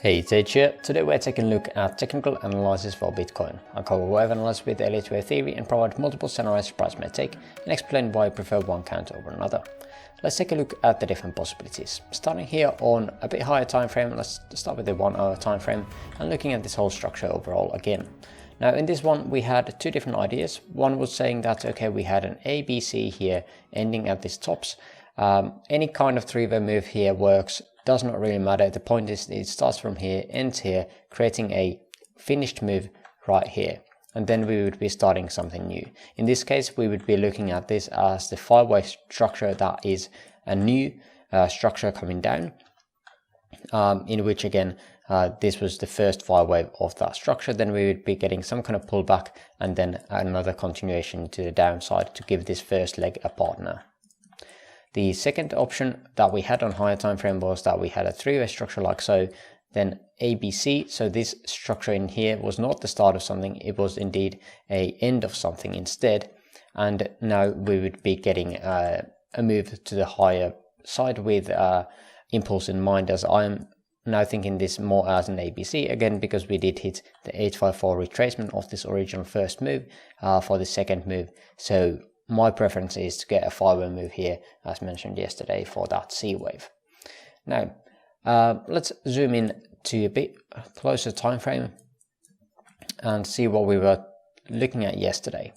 Hey, it's Age here. Today we're taking a look at technical analysis for Bitcoin. I'll cover wave analysis with Elliott Wave theory and provide multiple scenarios price may take and explain why I prefer one count over another. Let's take a look at the different possibilities. Starting here on a bit higher time frame, let's start with the 1 hour time frame and looking at this whole structure overall again. Now in this one we had two different ideas. One was saying that okay, we had an ABC here ending at these tops. Any kind of three-way move here works. Does not really matter. The point is it starts from here, ends here, creating a finished move right here, and then we would be starting something new. In this case we would be looking at this as the five-way structure, that is a new structure coming down, in which again this was the first five wave of that structure. Then we would be getting some kind of pullback and then another continuation to the downside to give this first leg a partner. The second option that we had on higher time frame was that we had a three-way structure like so, then ABC. So this structure in here was not the start of something, it was indeed a end of something instead. And now we would be getting a move to the higher side with impulse in mind, as I'm now thinking this more as an ABC again, because we did hit the 854 retracement of this original first move for the second move. So my preference is to get a five-way move here, as mentioned yesterday, for that C wave. Now, let's zoom in to a bit closer time frame and see what we were looking at yesterday.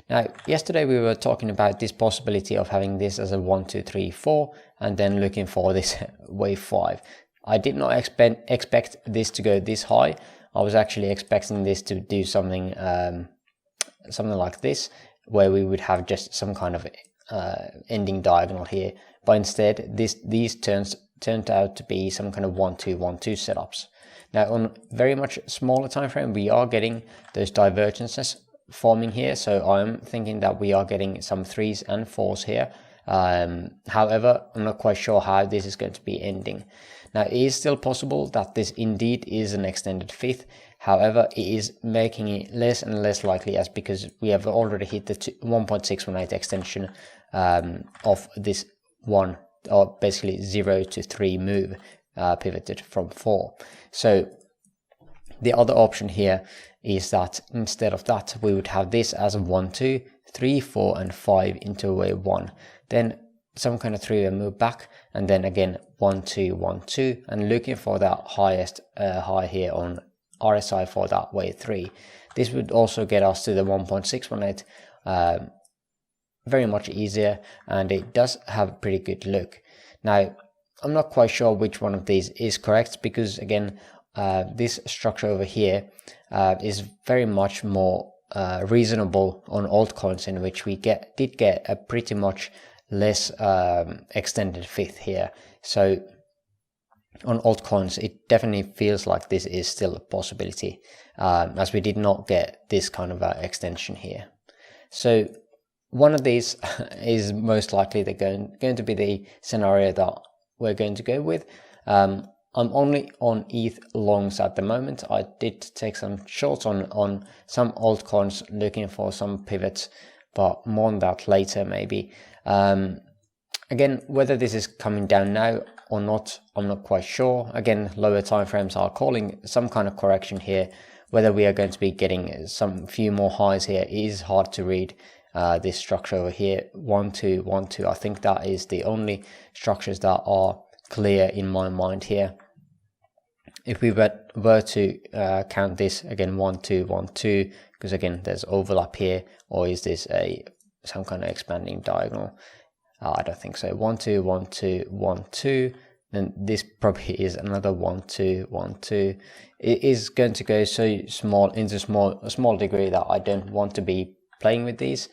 Now, yesterday we were talking about this possibility of having this as a 1, 2, 3, 4, and then looking for this wave 5. I did not expect this to go this high. I was actually expecting this to do something like this, where we would have just some kind of ending diagonal here, but instead these turned out to be some kind of 1, 2, 1, 2 setups. Now on very much smaller time frame we are getting those divergences forming here, so I'm thinking that we are getting some 3s and 4s here. However, I'm not quite sure how this is going to be ending. Now it is still possible that this indeed is an extended fifth. However, it is making it less and less likely, as because we have already hit the 1.618 extension of this one, or basically 0 to 3 move, pivoted from 4. So the other option here is that instead of that we would have this as a 1, 2, 3, 4 and 5 into a wave 1, then some kind of three-way move back, and then again 1, 2, 1, 2, and looking for that highest high here on RSI for that wave 3. This would also get us to the 1.618 very much easier, and it does have a pretty good look. Now I'm not quite sure which one of these is correct, because again this structure over here is very much more reasonable on altcoins, in which we did get a pretty much less extended fifth here. So on altcoins it definitely feels like this is still a possibility, as we did not get this kind of extension here. So one of these is most likely going to be the scenario that we're going to go with. I'm only on ETH longs at the moment. I did take some shorts on some altcoins looking for some pivots, but more on that later maybe. Again, whether this is coming down now or not, I'm not quite sure. Again, lower time frames are calling some kind of correction here. Whether we are going to be getting some few more highs here is hard to read. This structure over here, 1, 2, 1, 2, I think that is the only structures that are clear in my mind here. If we were to count this again, 1, 2, 1, 2, because again there's overlap here, or is this some kind of expanding diagonal? I don't think so. 1, 2, 1, 2, 1, 2. Then this probably is another 1, 2, 1, 2. It is going to go so small into a small degree that I don't want to be playing with these.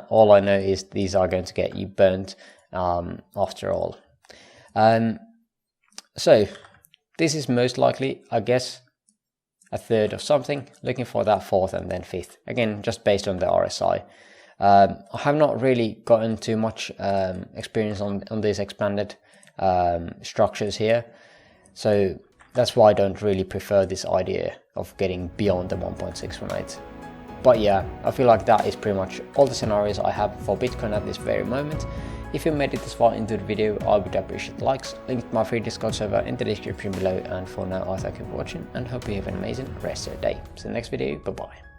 All I know is these are going to get you burnt after all. So this is most likely, I guess, a third of something, looking for that fourth and then fifth. Again, just based on the RSI. I have not really gotten too much experience on these expanded structures here, so that's why I don't really prefer this idea of getting beyond the 1.618. But yeah, I feel like that is pretty much all the scenarios I have for Bitcoin at this very moment. If you made it this far into the video, I would appreciate likes, link to my free Discord server in the description below, and for now I thank you for watching and hope you have an amazing rest of your day. See you in the next video, bye bye.